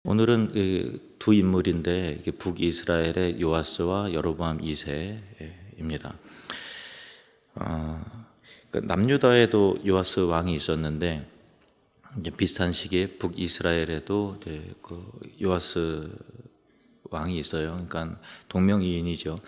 오늘은 두 인물인데 이게 북이스라엘의 요아스와 여로보암 2세입니다. 남유다에도 요아스 왕이 있었는데 이제 비슷한 시기에 북이스라엘에도 이제 그 요아스 왕이 있어요. 그러니까 동명이인이죠.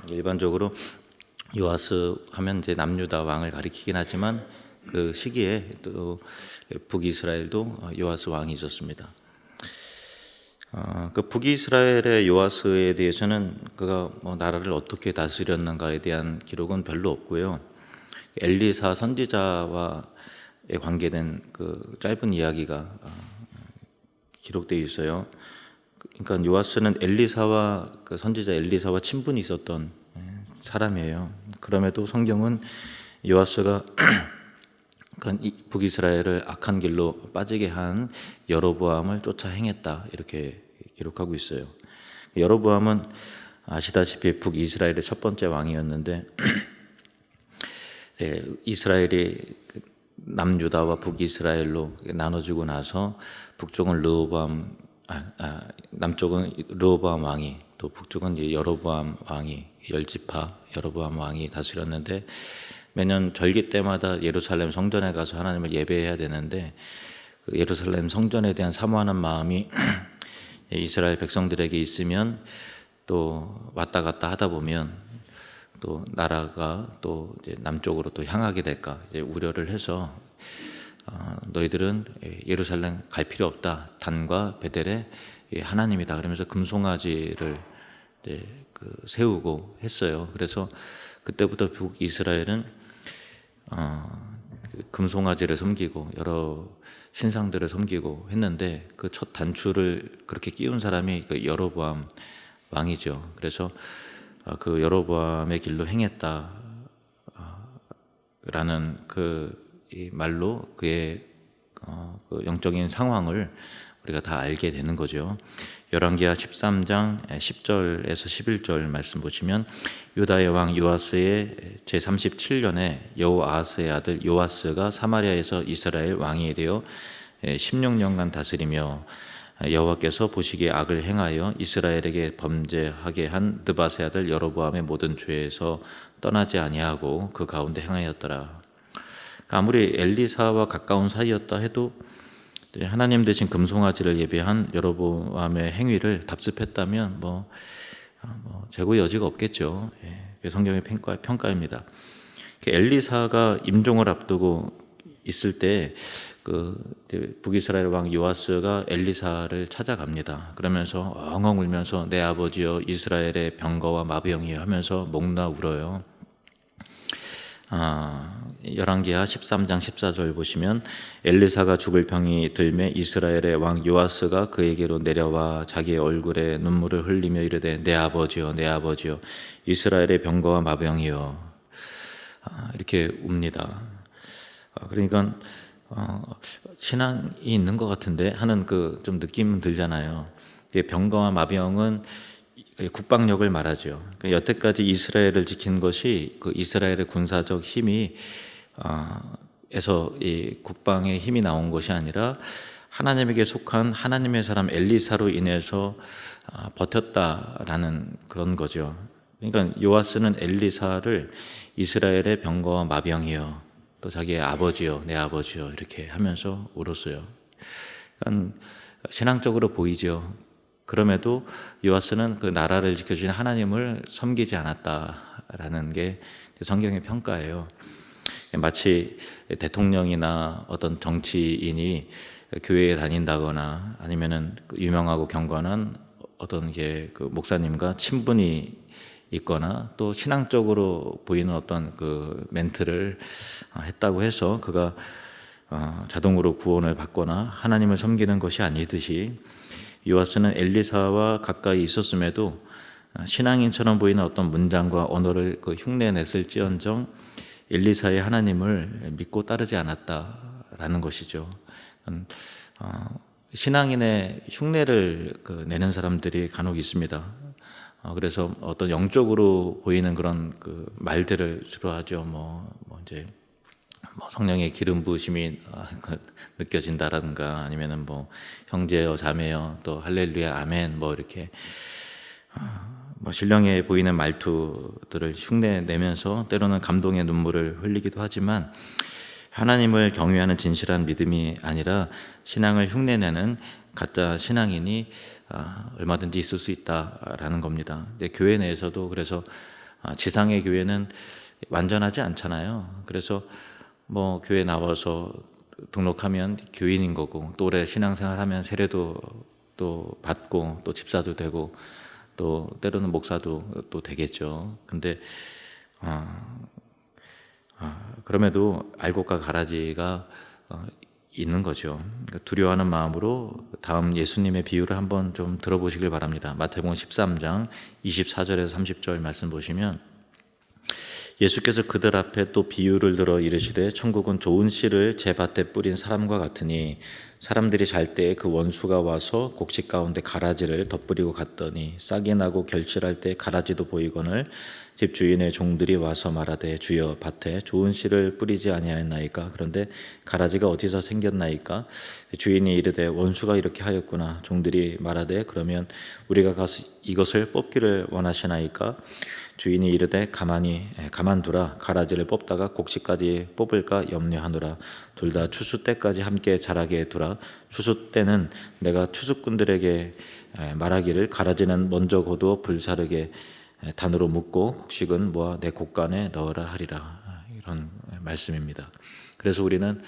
일반적으로 요아스 하면 이제 남유다 왕을 가리키긴 하지만 그 시기에 또 북이스라엘도 요아스 왕이 있었습니다. 그 북이스라엘의 요아스에 대해서는 그가 나라를 어떻게 다스렸는가에 대한 기록은 별로 없고요. 엘리사 선지자와의 관계된 그 짧은 이야기가 기록되어 있어요. 그러니까 요아스는 엘리사와 그 선지자 엘리사와 친분이 있었던 사람이에요. 그럼에도 성경은 요아스가 북이스라엘을 악한 길로 빠지게 한 여로보암을 쫓아 행했다 이렇게 기록하고 있어요. 여로보암은 아시다시피 북이스라엘의 첫 번째 왕이었는데 이스라엘이 남유다와 북이스라엘로 나눠지고 나서 북쪽은 남쪽은 르호보암 왕이, 또 북쪽은 여로보암 왕이, 열지파 여로보암 왕이 다스렸는데 매년 절기 때마다 예루살렘 성전에 가서 하나님을 예배해야 되는데 그 예루살렘 성전에 대한 사모하는 마음이 이스라엘 백성들에게 있으면 또 왔다 갔다 하다 보면 또 나라가 또 이제 남쪽으로 또 향하게 될까 이제 우려를 해서 너희들은 예루살렘 갈 필요 없다. 단과 베델의 하나님이다. 그러면서 금송아지를 이제 세우고 했어요. 그래서 그때부터 북이스라엘은 금송아지를 섬기고 여러 신상들을 섬기고 했는데 그 첫 단추를 그렇게 끼운 사람이 그 여로보암 왕이죠. 그래서 그 여로보암의 길로 행했다라는 그 말로 그의 그 영적인 상황을 우리가 다 알게 되는 거죠. 열왕기하 13장 10절에서 11절 말씀 보시면 유다의 왕 요아스의 제37년에 여호아스의 아들 요아스가 사마리아에서 이스라엘 왕이 되어 16년간 다스리며 여호와께서 보시기에 악을 행하여 이스라엘에게 범죄하게 한 느밧의 아들 여로보암의 모든 죄에서 떠나지 아니하고 그 가운데 행하였더라. 아무리 엘리사와 가까운 사이였다 해도 하나님 대신 금송아지를 예배한 여로보암의 행위를 답습했다면 재고의 여지가 없겠죠. 성경의 평가입니다. 엘리사가 임종을 앞두고 있을 때 북이스라엘 왕 요아스가 엘리사를 찾아갑니다. 그러면서 엉엉 울면서 내 아버지여 이스라엘의 병거와 마병이여 하면서 목나 울어요. 열왕기하 13장 14절 보시면 엘리사가 죽을 병이 들매 이스라엘의 왕 요아스가 그에게로 내려와 자기의 얼굴에 눈물을 흘리며 이르되 내 아버지여 내 아버지여 이스라엘의 병거와 마병이여 이렇게 웁니다. 그러니까 신앙이 있는 것 같은데 하는 그 좀 느낌은 들잖아요. 병거와 마병은 국방력을 말하죠. 여태까지 이스라엘을 지킨 것이 그 이스라엘의 군사적 힘이 에서 이 국방의 힘이 나온 것이 아니라 하나님에게 속한 하나님의 사람 엘리사로 인해서 버텼다라는 그런 거죠. 그러니까 요아스는 엘리사를 이스라엘의 병거와 마병이여 또 자기의 아버지여 내 아버지여 이렇게 하면서 울었어요. 그러니까 신앙적으로 보이죠. 그럼에도 요아스는 그 나라를 지켜주신 하나님을 섬기지 않았다라는 게 성경의 평가예요. 마치 대통령이나 어떤 정치인이 교회에 다닌다거나 아니면은 유명하고 경건한 어떤 그 목사님과 친분이 있거나 또 신앙적으로 보이는 어떤 그 멘트를 했다고 해서 그가 자동으로 구원을 받거나 하나님을 섬기는 것이 아니듯이 요아스는 엘리사와 가까이 있었음에도 신앙인처럼 보이는 어떤 문장과 언어를 흉내냈을지언정 엘리사의 하나님을 믿고 따르지 않았다라는 것이죠. 신앙인의 흉내를 내는 사람들이 간혹 있습니다. 그래서 어떤 영적으로 보이는 그런 그 말들을 주로 하죠. 이제 뭐 성령의 기름 부으심이 느껴진다라든가 아니면은 뭐 형제여 자매여 또 할렐루야 아멘 뭐 이렇게 뭐 신령해 보이는 말투들을 흉내 내면서 때로는 감동의 눈물을 흘리기도 하지만 하나님을 경외하는 진실한 믿음이 아니라 신앙을 흉내내는 가짜 신앙인이 얼마든지 있을 수 있다라는 겁니다. 교회 내에서도 그래서 지상의 교회는 완전하지 않잖아요. 그래서 뭐 교회 나와서 등록하면 교인인 거고 또 오래 신앙생활하면 세례도 또 받고 또 집사도 되고 또 때로는 목사도 또 되겠죠. 근데 그럼에도 알곡과 가라지가 있는 거죠. 두려워하는 마음으로 다음 예수님의 비유를 한번 좀 들어보시길 바랍니다. 마태복음 13장 24절에서 30절 말씀 보시면 예수께서 그들 앞에 또 비유를 들어 이르시되 천국은 좋은 씨를 제 밭에 뿌린 사람과 같으니 사람들이 잘 때에 그 원수가 와서 곡식 가운데 가라지를 덧뿌리고 갔더니 싹이 나고 결실할 때 가라지도 보이거늘 집 주인의 종들이 와서 말하되 주여 밭에 좋은 씨를 뿌리지 아니하였나이까 그런데 가라지가 어디서 생겼나이까 주인이 이르되 원수가 이렇게 하였구나 종들이 말하되 그러면 우리가 가서 이것을 뽑기를 원하시나이까 주인이 이르되 가만두라 가라지를 뽑다가 곡식까지 뽑을까 염려하노라 둘 다 추수 때까지 함께 자라게 두라 추수 때는 내가 추수꾼들에게 말하기를 가라지는 먼저 거두어 불사르게 단으로 묶고 곡식은 모아 내 곡간에 넣으라 하리라 이런 말씀입니다. 그래서 우리는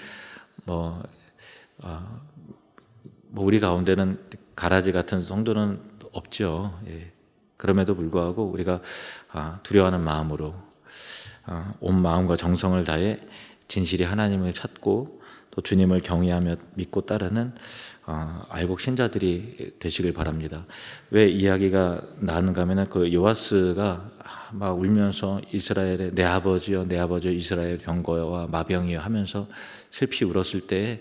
우리 가운데는 가라지 같은 성도는 없죠. 그럼에도 불구하고 우리가 두려워하는 마음으로 온 마음과 정성을 다해 진실이 하나님을 찾고 또 주님을 경외하며 믿고 따르는 알곡 신자들이 되시길 바랍니다. 왜 이야기가 나는가 하면 그 요아스가 막 울면서 이스라엘의 내 아버지여 이스라엘 병거와 마병이여 하면서 슬피 울었을 때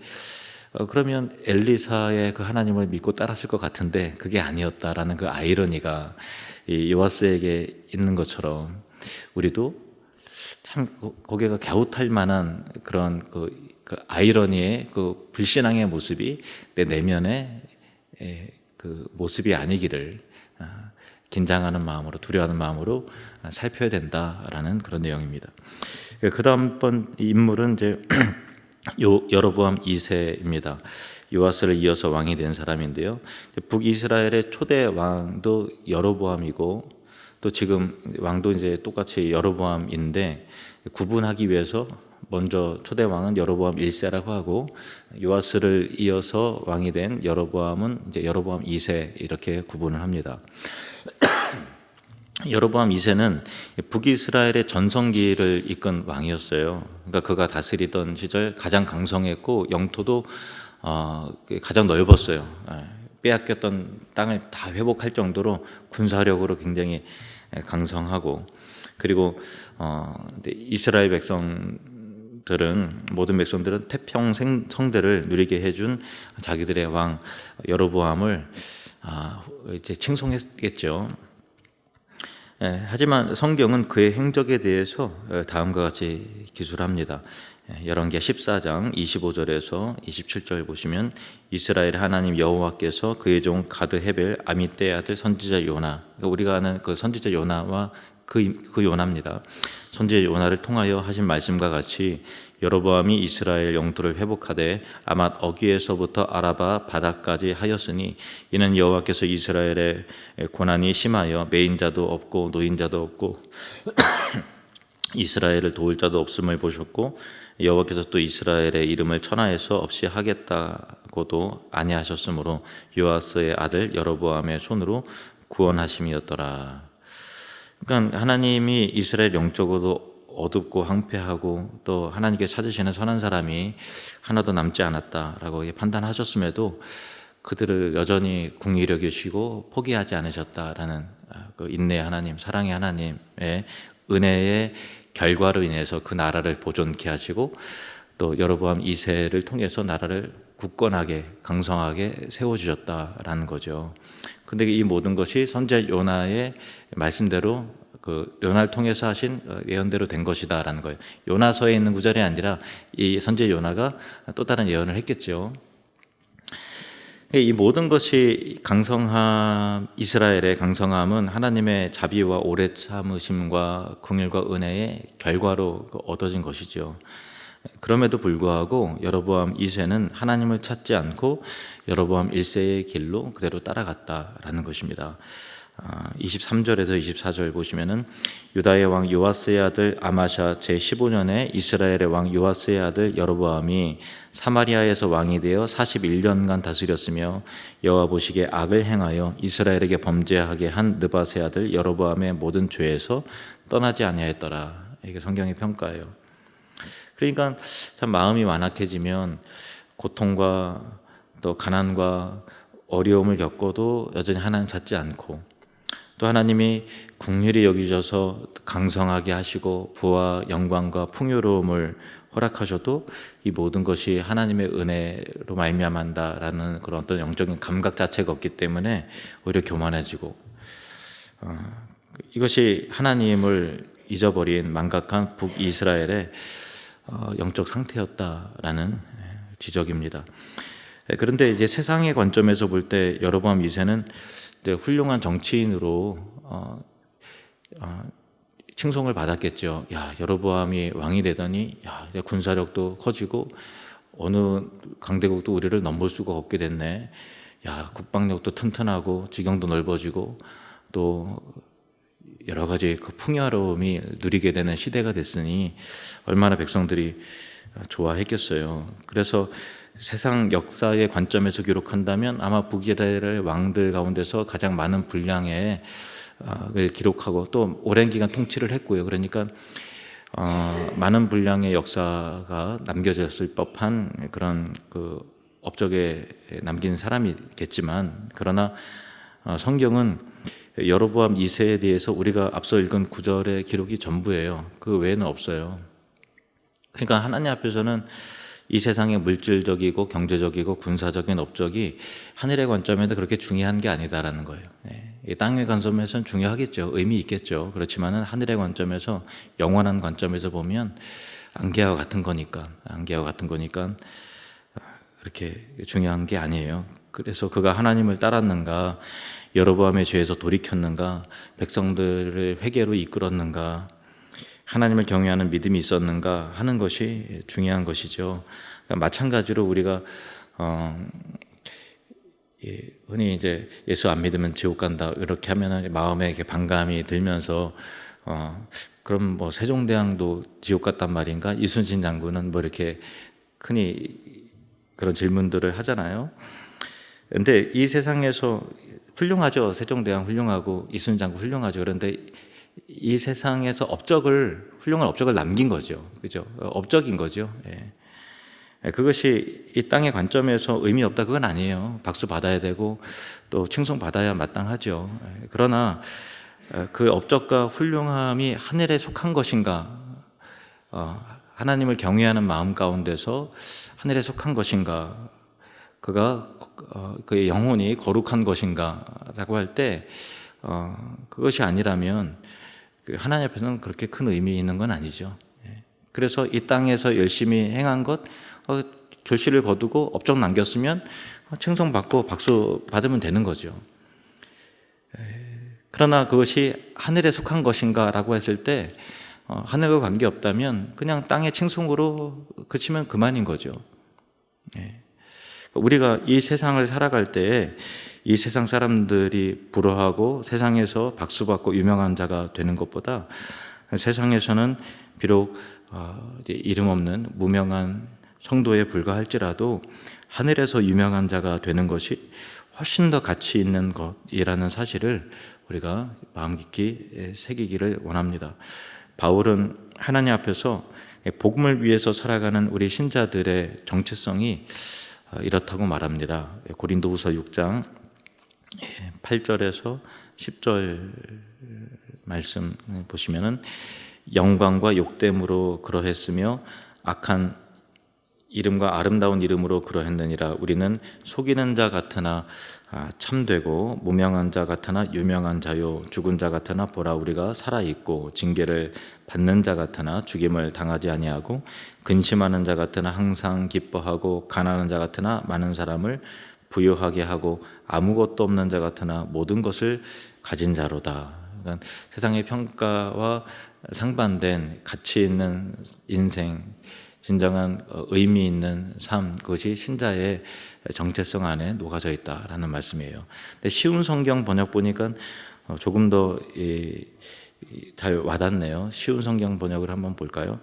그러면 엘리사의 그 하나님을 믿고 따랐을 것 같은데 그게 아니었다라는 그 아이러니가 이 요아스에게 있는 것처럼 우리도 참 고개가 갸웃할 만한 그런 그 아이러니의 그 불신앙의 모습이 내 내면의 그 모습이 아니기를 긴장하는 마음으로 두려워하는 마음으로 살펴야 된다라는 그런 내용입니다. 그 다음번 인물은 이제 여로보암 2세입니다. 요아스를 이어서 왕이 된 사람인데요. 북이스라엘의 초대 왕도 여로보암이고 또 지금 왕도 이제 똑같이 여로보암인데 구분하기 위해서 먼저 초대 왕은 여로보암 1세라고 하고 요아스를 이어서 왕이 된 여로보암은 이제 여로보암 2세 이렇게 구분을 합니다. 여로보암 2세는 북이스라엘의 전성기를 이끈 왕이었어요. 그러니까 그가 다스리던 시절 가장 강성했고 영토도 가장 넓었어요. 빼앗겼던 땅을 다 회복할 정도로 군사력으로 굉장히 강성하고 그리고 이스라엘 모든 백성들은 태평 성대를 누리게 해준 자기들의 왕 여로보암을 이제 칭송했겠죠. 하지만 성경은 그의 행적에 대해서 다음과 같이 기술합니다. 열왕기하 14장 25절에서 27절 보시면 이스라엘 하나님 여호와께서 그의 종 가드 헤벨 아미떼의 아들 선지자 요나, 우리가 아는 그 선지자 요나와 그 요나입니다. 선지자 요나를 통하여 하신 말씀과 같이 여로보암이 이스라엘 영토를 회복하되 아맛 어귀에서부터 아라바 바다까지 하였으니 이는 여호와께서 이스라엘의 고난이 심하여 매인자도 없고 노인자도 없고 이스라엘을 도울 자도 없음을 보셨고 여호와께서 또 이스라엘의 이름을 천하에서 없이 하겠다고도 아니하셨으므로 요아스의 아들 여로보암의 손으로 구원하심이었더라. 그러니까 하나님이 이스라엘 영적으로 어둡고 황폐하고 또 하나님께 찾으시는 선한 사람이 하나도 남지 않았다라고 판단하셨음에도 그들을 여전히 긍휼히 여기시고 포기하지 않으셨다라는 그 인내의 하나님, 사랑의 하나님의 은혜의 결과로 인해서 그 나라를 보존케 하시고 또 여로보암 2세를 통해서 나라를 굳건하게 강성하게 세워주셨다라는 거죠. 근데 이 모든 것이 선지자 요나의 말씀대로 그 요나를 통해서 하신 예언대로 된 것이다라는 거예요. 요나서에 있는 구절이 아니라 이 선지자 요나가 또 다른 예언을 했겠죠. 이 모든 것이 강성함, 이스라엘의 강성함은 하나님의 자비와 오래 참으심과 긍휼과 은혜의 결과로 얻어진 것이죠. 그럼에도 불구하고 여로보암 2세는 하나님을 찾지 않고 여로보암 1세의 길로 그대로 따라갔다라는 것입니다. 23절에서 24절 보시면은 유다의 왕 요아스의 아들 아마샤 제15년에 이스라엘의 왕 요아스의 아들 여로보암이 사마리아에서 왕이 되어 41년간 다스렸으며 여호와 보시기에 악을 행하여 이스라엘에게 범죄하게 한 느밧의 아들 여로보암의 모든 죄에서 떠나지 아니하였더라. 이게 성경의 평가예요. 그러니까 참 마음이 완악해지면 고통과 또 가난과 어려움을 겪어도 여전히 하나님 찾지 않고, 또 하나님이 긍휼히 여기셔서 강성하게 하시고 부와 영광과 풍요로움을 허락하셔도 이 모든 것이 하나님의 은혜로 말미암한다라는 그런 어떤 영적인 감각 자체가 없기 때문에 오히려 교만해지고, 이것이 하나님을 잊어버린 망각한 북이스라엘의 영적 상태였다라는 지적입니다. 그런데 이제 세상의 관점에서 볼 때 여로보암 2세는 훌륭한 정치인으로 칭송을 받았겠죠. 야, 여로보암이 왕이 되더니 야, 군사력도 커지고 어느 강대국도 우리를 넘볼 수가 없게 됐네. 야, 국방력도 튼튼하고 지경도 넓어지고 또 여러 가지 그 풍요로움이 누리게 되는 시대가 됐으니 얼마나 백성들이 좋아했겠어요. 그래서 세상 역사의 관점에서 기록한다면 아마 북이스라엘 왕들 가운데서 가장 많은 분량의 기록하고 또 오랜 기간 통치를 했고요. 그러니까 많은 분량의 역사가 남겨졌을 법한 그런 그 업적에 남긴 사람이겠지만, 그러나 성경은 여로보암 2세에 대해서 우리가 앞서 읽은 구절의 기록이 전부예요. 그 외에는 없어요. 그러니까 하나님 앞에서는 이 세상의 물질적이고 경제적이고 군사적인 업적이 하늘의 관점에서 그렇게 중요한 게 아니다라는 거예요. 이 땅의 관점에서는 중요하겠죠. 의미 있겠죠. 그렇지만은 하늘의 관점에서, 영원한 관점에서 보면 안개와 같은 거니까 그렇게 중요한 게 아니에요. 그래서 그가 하나님을 따랐는가, 여로보암의 죄에서 돌이켰는가, 백성들을 회개로 이끌었는가, 하나님을 경외하는 믿음이 있었는가 하는 것이 중요한 것이죠. 그러니까 마찬가지로 우리가 흔히 이제 예수 안 믿으면 지옥 간다 이렇게 하면 마음에 이렇게 반감이 들면서 그럼 뭐 세종대왕도 지옥 갔단 말인가? 이순신 장군은 뭐 이렇게 흔히 그런 질문들을 하잖아요. 근데 이 세상에서 훌륭하죠. 세종대왕 훌륭하고 이순신 장군 훌륭하죠. 그런데 이 세상에서 훌륭한 업적을 남긴 거죠. 그죠? 업적인 거죠. 예. 그것이 이 땅의 관점에서 의미 없다 그건 아니에요. 박수 받아야 되고 또 칭송 받아야 마땅하죠. 그러나 그 업적과 훌륭함이 하늘에 속한 것인가, 하나님을 경외하는 마음 가운데서 하늘에 속한 것인가, 그가 그의 영혼이 거룩한 것인가라고 할 때 그것이 아니라면 하나님 앞에서는 그렇게 큰 의미 있는 건 아니죠. 그래서 이 땅에서 열심히 행한 것, 결실을 거두고 업적 남겼으면 칭송받고 박수 받으면 되는 거죠. 그러나 그것이 하늘에 속한 것인가 라고 했을 때 하늘과 관계없다면 그냥 땅의 칭송으로 그치면 그만인 거죠. 우리가 이 세상을 살아갈 때에 이 세상 사람들이 부러워하고 세상에서 박수받고 유명한 자가 되는 것보다 세상에서는 비록 이름 없는 무명한 성도에 불과할지라도 하늘에서 유명한 자가 되는 것이 훨씬 더 가치 있는 것이라는 사실을 우리가 마음 깊이 새기기를 원합니다. 바울은 하나님 앞에서 복음을 위해서 살아가는 우리 신자들의 정체성이 이렇다고 말합니다. 고린도후서 6장 8절에서 10절 말씀 보시면은 영광과 욕됨으로 그러했으며 악한 이름과 아름다운 이름으로 그러했느니라. 우리는 속이는 자 같으나 참되고 무명한 자 같으나 유명한 자요 죽은 자 같으나 보라 우리가 살아 있고 징계를 받는 자 같으나 죽임을 당하지 아니하고 근심하는 자 같으나 항상 기뻐하고 가난한 자 같으나 많은 사람을 부유하게 하고 아무것도 없는 자 같으나 모든 것을 가진 자로다. 그러니까 세상의 평가와 상반된 가치 있는 인생, 진정한 의미 있는 삶, 그것이 신자의 정체성 안에 녹아져 있다라는 말씀이에요. 근데 쉬운 성경 번역 보니까 조금 더 잘 와닿네요. 쉬운 성경 번역을 한번 볼까요?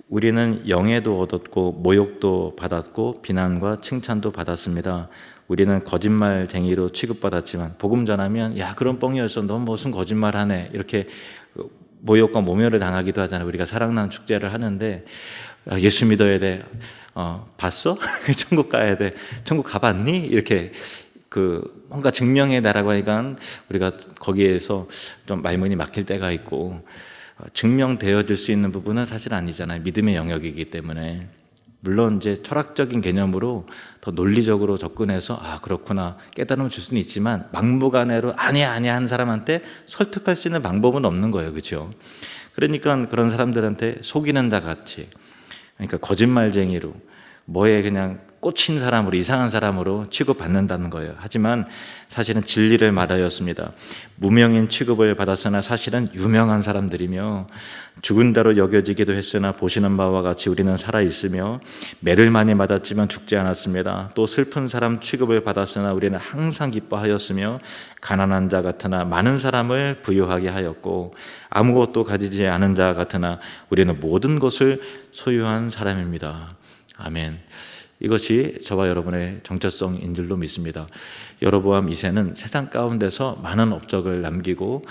우리는 영예도 얻었고 모욕도 받았고 비난과 칭찬도 받았습니다. 우리는 거짓말쟁이로 취급받았지만 복음 전하면 야 그런 뻥이었어, 넌 무슨 거짓말하네, 이렇게 모욕과 모멸을 당하기도 하잖아요. 우리가 사랑나는 축제를 하는데 예수 믿어야 돼. 봤어? 천국 가야 돼. 천국 가봤니? 이렇게 뭔가 증명해 달라고 하니까 우리가 거기에서 좀 말문이 막힐 때가 있고, 증명되어질 수 있는 부분은 사실 아니잖아요. 믿음의 영역이기 때문에. 물론 이제 철학적인 개념으로 더 논리적으로 접근해서 그렇구나 깨달음을 줄 수는 있지만 막무가내로 아니야 한 사람한테 설득할 수 있는 방법은 없는 거예요. 그렇죠? 그러니까 그런 사람들한테 속이는 자 같이, 그러니까 거짓말쟁이로, 뭐에 그냥 꽂힌 사람으로, 이상한 사람으로 취급받는다는 거예요. 하지만 사실은 진리를 말하였습니다. 무명인 취급을 받았으나 사실은 유명한 사람들이며 죽은 자로 여겨지기도 했으나 보시는 바와 같이 우리는 살아있으며 매를 많이 맞았지만 죽지 않았습니다. 또 슬픈 사람 취급을 받았으나 우리는 항상 기뻐하였으며 가난한 자 같으나 많은 사람을 부유하게 하였고 아무것도 가지지 않은 자 같으나 우리는 모든 것을 소유한 사람입니다. 아멘. 이것이 저와 여러분의 정체성인 줄로 믿습니다. 여로보암 2세는 세상 가운데서 많은 업적을 남기고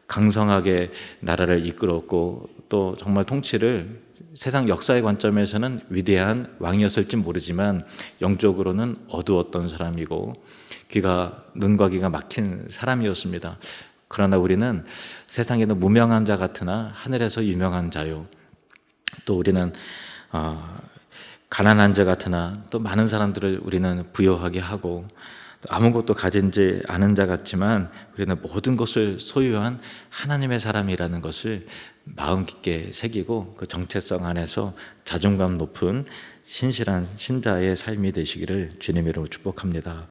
강성하게 나라를 이끌었고 또 정말 통치를 세상 역사의 관점에서는 위대한 왕이었을지 모르지만 영적으로는 어두웠던 사람이고 눈과 귀가 막힌 사람이었습니다. 그러나 우리는 세상에도 무명한 자 같으나 하늘에서 유명한 자요, 또 우리는 가난한 자 같으나 또 많은 사람들을 우리는 부유하게 하고 아무것도 가진지 않은 자 같지만 우리는 모든 것을 소유한 하나님의 사람이라는 것을 마음 깊게 새기고 그 정체성 안에서 자존감 높은 신실한 신자의 삶이 되시기를 주님으로 축복합니다.